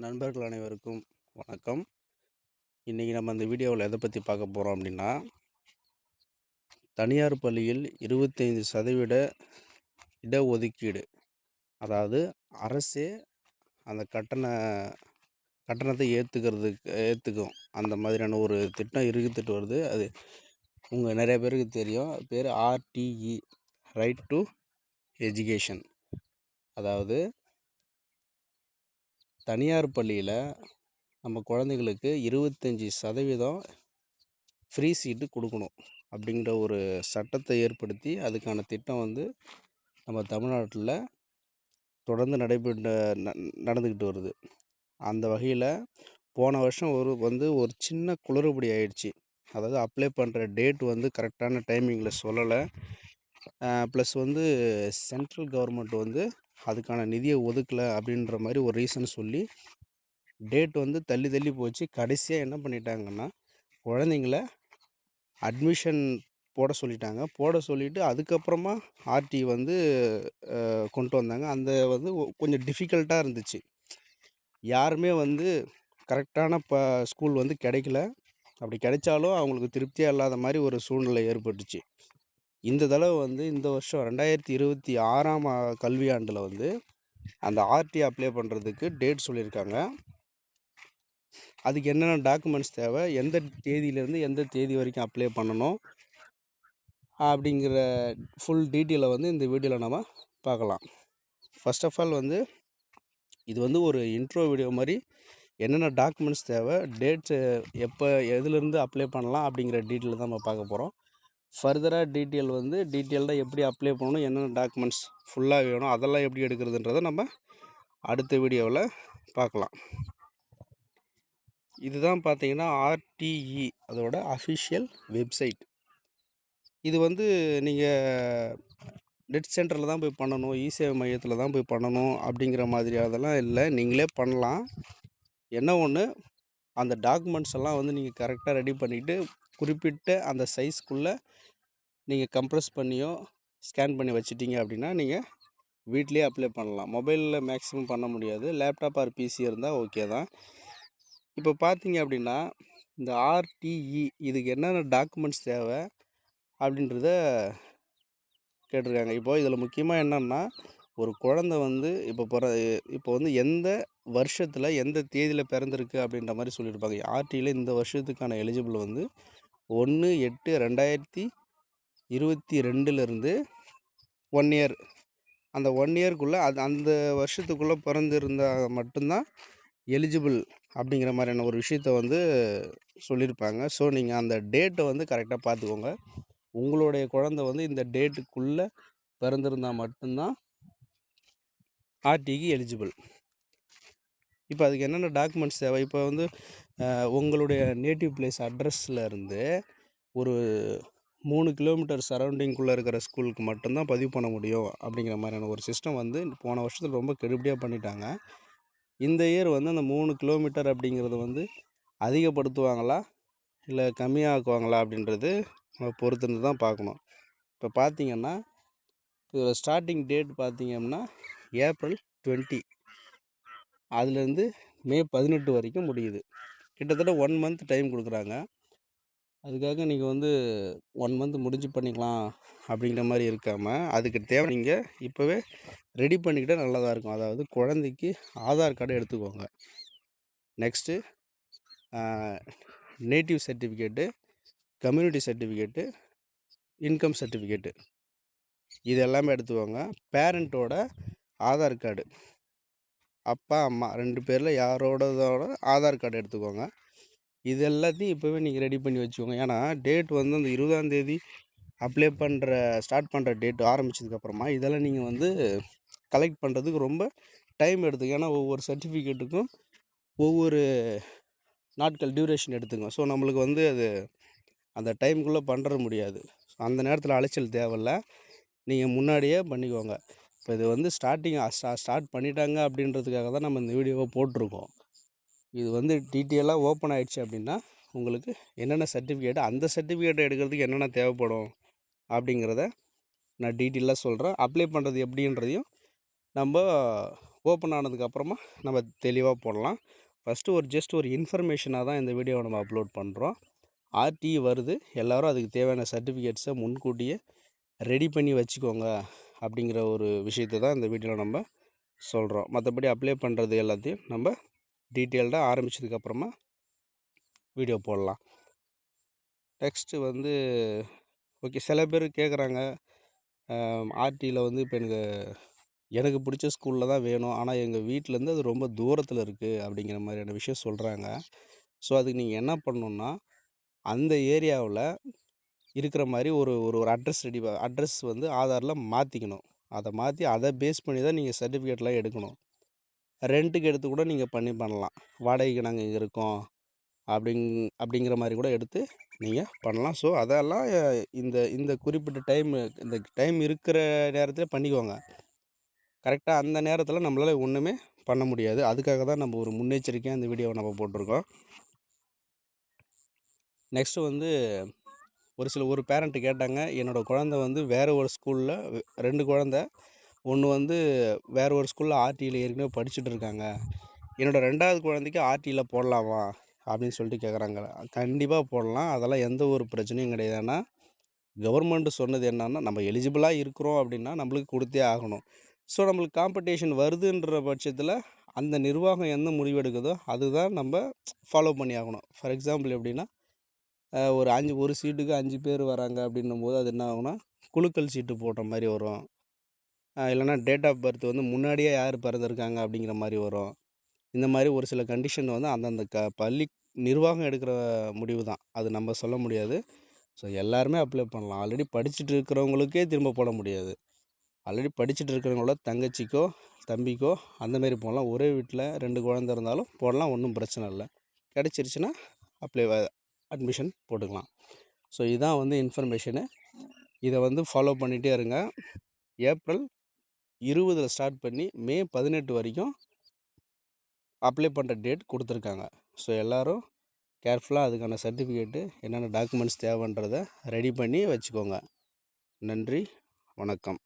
நண்பர்கள் அனைவருக்கும் வணக்கம். இன்றைக்கி நம்ம இந்த வீடியோவில் எதை பற்றி பார்க்க போகிறோம் அப்படின்னா, தனியார் பள்ளியில் 25% இடஒதுக்கீடு. அதாவது அரசே அந்த கட்டணத்தை ஏற்றுக்கும். அந்த மாதிரியான ஒரு திட்டம் இருந்துட்டு வருது. அது நிறைய பேருக்கு தெரியும். பேர் RTE, ரைட் டு எஜுகேஷன். அதாவது தனியார் பள்ளியில் நம்ம குழந்தைங்களுக்கு 25% ஃப்ரீ சீட்டு கொடுக்கணும் அப்படிங்கிற ஒரு சட்டத்தை ஏற்படுத்தி அதுக்கான திட்டம் நம்ம தமிழ்நாட்டில் தொடர்ந்து நடந்துக்கிட்டு வருது. அந்த வகையில் போன வருஷம் ஒரு சின்ன குளறுபடி ஆயிடுச்சு. அதாவது அப்ளை பண்ணுற டேட் கரெக்டான டைமிங்கில் சொல்லலை. ப்ளஸ் சென்ட்ரல் கவர்மெண்ட் அதுக்கான நிதியை ஒதுக்கலை அப்படின்ற மாதிரி ஒரு ரீசன் சொல்லி டேட் தள்ளி தள்ளி போச்சு. கடைசியாக என்ன பண்ணிட்டாங்கன்னா, குழந்தைங்கள அட்மிஷன் போட சொல்லிவிட்டு அதுக்கப்புறமா ஆர்டி கொண்டு வந்தாங்க. அந்த கொஞ்சம் டிஃபிகல்ட்டாக இருந்துச்சு. யாருமே கரெக்டான ஸ்கூல் கிடைக்கல. அப்படி கிடைச்சாலும் அவங்களுக்கு திருப்தியாக இல்லாத மாதிரி ஒரு சூழ்நிலை ஏற்பட்டுச்சு. இந்த தடவை இந்த வருஷம் 2026ஆம் கல்வியாண்டில் அந்த ஆர்டி அப்ளை பண்ணுறதுக்கு டேட் சொல்லியிருக்காங்க. அதுக்கு என்னென்ன டாக்குமெண்ட்ஸ் தேவை, எந்த தேதியிலேருந்து எந்த தேதி வரைக்கும் அப்ளை பண்ணணும் அப்படிங்கிற ஃபுல் டீட்டெயிலை இந்த வீடியோவில் நம்ம பார்க்கலாம். ஃபர்ஸ்ட் ஆஃப் ஆல் இது ஒரு இன்ட்ரோ வீடியோ மாதிரி என்னென்ன டாக்குமெண்ட்ஸ் தேவை, டேட்ஸ் எப்போ எதுலேருந்து அப்ளை பண்ணலாம் அப்படிங்கிற டீட்டெயில் தான் நம்ம பார்க்க போகிறோம். ஃபர்தராக டீட்டெயில்டாக எப்படி அப்ளை பண்ணணும், என்னென்ன டாக்குமெண்ட்ஸ் ஃபுல்லாக வேணும், அதெல்லாம் எப்படி எடுக்கிறதுன்றதை நம்ம அடுத்த வீடியோவில் பார்க்கலாம். இதுதான் பார்த்தீங்கன்னா RTE அதோட அஃபிஷியல் வெப்சைட். இது நீங்கள் நெட் சென்டரில் தான் போய் பண்ணணும், இசேவை மையத்தில் தான் போய் பண்ணணும் அப்படிங்கிற மாதிரி அதெல்லாம் இல்லை. நீங்களே பண்ணலாம். என்ன ஒன்று, அந்த டாக்குமெண்ட்ஸ் எல்லாம் நீங்கள் கரெக்டாக ரெடி பண்ணிவிட்டு குறிப்பிட்ட அந்த சைஸ்க்குள்ளே நீங்கள் கம்ப்ரெஸ் பண்ணியோ ஸ்கேன் பண்ணி வச்சிட்டிங்க அப்படின்னா நீங்கள் வீட்லேயே அப்ளை பண்ணலாம். மொபைலில் மேக்ஸிமம் பண்ண முடியாது. லேப்டாப் ஆர் பிசி இருந்தால் ஓகே தான். இப்போ பார்த்தீங்க அப்படின்னா இந்த RTE இதுக்கு என்னென்ன டாக்குமெண்ட்ஸ் தேவை அப்படின்றத கேட்டிருக்காங்க. இப்போது இதில் முக்கியமாக என்னென்னா, ஒரு குழந்தை இப்போ எந்த வருஷத்தில் எந்த தேதியில் பிறந்திருக்கு அப்படின்ற மாதிரி சொல்லியிருப்பாங்க. RTயில் இந்த வருஷத்துக்கான எலிஜிபிள் 1/8/2022 1 இயர். அந்த 1 இயர்க்குள்ளே அந்த வருஷத்துக்குள்ளே பிறந்திருந்தால் மட்டும்தான் எலிஜிபிள் அப்படிங்கிற மாதிரியான ஒரு விஷயத்த சொல்லியிருப்பாங்க. ஸோ நீங்கள் அந்த டேட்டை கரெக்டாக பார்த்துக்கோங்க. உங்களுடைய குழந்தை இந்த டேட்டுக்குள்ளே பிறந்திருந்தால் மட்டும்தான் RTக்கு எலிஜிபிள். இப்போ அதுக்கு என்னென்ன டாக்குமெண்ட்ஸ் தேவை, இப்போ உங்களுடைய நேட்டிவ் பிளேஸ் அட்ரஸில் இருந்து ஒரு 3 கிலோமீட்டர் சரௌண்டிங்குள்ளே இருக்கிற ஸ்கூலுக்கு மட்டும்தான் பதிவு பண்ண முடியும் அப்படிங்கிற மாதிரியான ஒரு சிஸ்டம் போன வருஷத்தில் ரொம்ப கெடுபடியாக பண்ணிட்டாங்க. இந்த இயர் அந்த 3 கிலோமீட்டர் அப்படிங்கிறது அதிகப்படுத்துவாங்களா இல்லை கம்மியாக்குவாங்களா அப்படின்றது நம்ம பொறுத்திருந்து தான் பார்க்கணும். இப்போ பார்த்தீங்கன்னா இதில் ஸ்டார்டிங் டேட் பார்த்தீங்கன்னா April 20, அதுலேருந்து May 18 வரைக்கும் முடியுது. கிட்டத்தட்ட 1 மந்த் டைம் கொடுக்குறாங்க. அதுக்காக நீங்கள் 1 மந்த் முடிஞ்சு பண்ணிக்கலாம் அப்படிங்கிற மாதிரி இருக்காமல், அதுக்கு தேவை நீங்கள் இப்போவே ரெடி பண்ணிக்கிட்டால் நல்லதாக இருக்கும். அதாவது குழந்தைக்கு ஆதார் கார்டு எடுத்துக்கோங்க. Next native certificate, community certificate, income certificate இது எல்லாமே எடுத்துக்கோங்க. பேரண்ட்டோட ஆதார் கார்டு, அப்பா அம்மா 2 பேரில் யாரோடதோட ஆதார் கார்டு எடுத்துக்கோங்க. இது எல்லாத்தையும் இப்போவே நீங்கள் ரெடி பண்ணி வச்சுக்கோங்க. ஏன்னா டேட் அந்த 20ஆம் தேதி அப்ளை ஸ்டார்ட் பண்ணுற டேட் ஆரம்பித்ததுக்கப்புறமா இதெல்லாம் நீங்கள் கலெக்ட் பண்ணுறதுக்கு ரொம்ப டைம் எடுத்துக்கும். ஏன்னா ஒவ்வொரு சர்டிஃபிகேட்டுக்கும் ஒவ்வொரு நாட்கள் டியூரேஷன் எடுத்துக்கும். ஸோ நம்மளுக்கு அது அந்த டைமுக்குள்ளே பண்ணுற முடியாது. அந்த நேரத்தில் அலைச்சல் தேவையில்ல, நீங்கள் முன்னாடியே பண்ணிக்கோங்க. இப்போ இது ஸ்டார்ட் பண்ணிட்டாங்க அப்படின்றதுக்காக தான் நம்ம இந்த வீடியோவை போட்டிருக்கோம். இது டீட்டெயிலாக ஓப்பன் ஆகிடுச்சு அப்படின்னா உங்களுக்கு என்னென்ன சர்டிஃபிகேட்டு, அந்த சர்டிஃபிகேட்டை எடுக்கிறதுக்கு என்னென்ன தேவைப்படும் அப்படிங்கிறத நான் டீட்டெயிலாக சொல்கிறேன். அப்ளை பண்ணுறது எப்படின்றதையும் நம்ம ஓப்பன் ஆனதுக்கப்புறமா நம்ம தெளிவாக போடலாம். ஃபஸ்ட்டு ஜஸ்ட் ஒரு இன்ஃபர்மேஷனாக தான் இந்த வீடியோவை நம்ம அப்லோட் பண்ணுறோம். ஆர்டிஇ வருது, எல்லோரும் அதுக்கு தேவையான சர்டிஃபிகேட்ஸை முன்கூட்டியே ரெடி பண்ணி வச்சுக்கோங்க அப்படிங்கிற ஒரு விஷயத்தை தான் இந்த வீடியோவில் நம்ம சொல்கிறோம். மற்றபடி அப்ளை பண்ணுறது எல்லாத்தையும் நம்ம டீட்டெயில்டாக ஆரம்பித்ததுக்கப்புறமா வீடியோ போடலாம். நெக்ஸ்ட்டு ஓகே, சில பேர் கேட்குறாங்க, ஆர்டியில் இப்போ எனக்கு பிடிச்ச ஸ்கூலில் தான் வேணும், ஆனால் எங்கள் வீட்டிலேருந்து அது ரொம்ப தூரத்தில் இருக்குது அப்படிங்கிற மாதிரியான விஷயம் சொல்கிறாங்க. ஸோ அதுக்கு நீங்கள் என்ன பண்ணணுன்னா, அந்த ஏரியாவில் இருக்கிற மாதிரி ஒரு ஒரு ஒரு அட்ரஸ் ஆதாரில் மாற்றிக்கணும். அதை மாற்றி அதை பேஸ் பண்ணி தான் நீங்கள் சர்டிஃபிகேட்லாம் எடுக்கணும். ரெண்ட்டுக்கு எடுத்து கூட நீங்கள் பண்ணலாம். வாடகைக்கு நாங்கள் இங்கே இருக்கோம் அப்படிங்கிற மாதிரி கூட எடுத்து நீங்கள் பண்ணலாம். ஸோ அதெல்லாம் இந்த இந்த குறிப்பிட்ட இந்த டைம் இருக்கிற நேரத்தில் பண்ணிக்கோங்க. கரெக்டாக அந்த நேரத்தில் நம்மளால் ஒன்றுமே பண்ண முடியாது. அதுக்காக தான் நம்ம ஒரு முன்னெச்சரிக்கையாக இந்த வீடியோவை நம்ம போட்டிருக்கோம். நெக்ஸ்ட்டு ஒரு பேரண்ட்டு கேட்டாங்க, என்னோடய குழந்தை வேறு ஒரு ஸ்கூலில் 2 குழந்த, ஒன்று வேறு ஒரு ஸ்கூலில் ஆர்டியில் ஏற்கனவே படிச்சுட்டு இருக்காங்க, என்னோடய 2வது குழந்தைக்கு ஆர்டியில் போடலாமா அப்படின்னு சொல்லிட்டு கேட்குறாங்க. கண்டிப்பாக போடலாம், அதெல்லாம் எந்த ஒரு பிரச்சனையும் கிடையாது. ஏன்னா கவர்மெண்ட்டு சொன்னது என்னன்னா, நம்ம எலிஜிபிளாக இருக்கிறோம் அப்படின்னா நம்மளுக்கு கொடுத்தே ஆகணும். ஸோ நம்மளுக்கு காம்படிஷன் வருதுன்ற பட்சத்தில் அந்த நிர்வாகம் என்ன முடிவு எடுக்குதோ அதுதான் நம்ம ஃபாலோ பண்ணி ஆகணும். ஃபார் எக்ஸாம்பிள் எப்படின்னா, ஒரு சீட்டுக்கு 5 பேர் வராங்க அப்படின்னும்போது அது என்ன ஆகும்னா, குலுக்கல் சீட்டு போடுற மாதிரி வரும். இல்லைனா டேட் ஆஃப் பர்த் முன்னாடியே யார் பிறந்திருக்காங்க அப்படிங்கிற மாதிரி வரும். இந்த மாதிரி ஒரு சில கண்டிஷன் அந்தந்த பள்ளி நிர்வாகம் எடுக்கிற முடிவு தான், அது நம்ம சொல்ல முடியாது. ஸோ எல்லாருமே அப்ளை பண்ணலாம். ஆல்ரெடி படிச்சுட்டு இருக்கிறவங்களுக்கே திரும்ப போட முடியாது. ஆல்ரெடி படிச்சுட்டு இருக்கிறவங்களோட தங்கச்சிக்கோ தம்பிக்கோ அந்தமாரி போடலாம். ஒரே வீட்டில் 2 குழந்த இருந்தாலும் போடலாம், ஒன்றும் பிரச்சனை இல்லை. கிடச்சிருச்சுன்னா அட்மிஷன் போட்டுக்கலாம். ஸோ இதுதான் இன்ஃபர்மேஷனு. இதை ஃபாலோ பண்ணிகிட்டே இருங்க. ஏப்ரல் 20 ஸ்டார்ட் பண்ணி மே 18 வரைக்கும் அப்ளை பண்ணுற டேட் கொடுத்துருக்காங்க. ஸோ எல்லோரும் கேர்ஃபுல்லாக அதுக்கான சர்டிஃபிகேட்டு என்னென்ன டாக்குமெண்ட்ஸ் தேவைன்றதை ரெடி பண்ணி வச்சுக்கோங்க. நன்றி, வணக்கம்.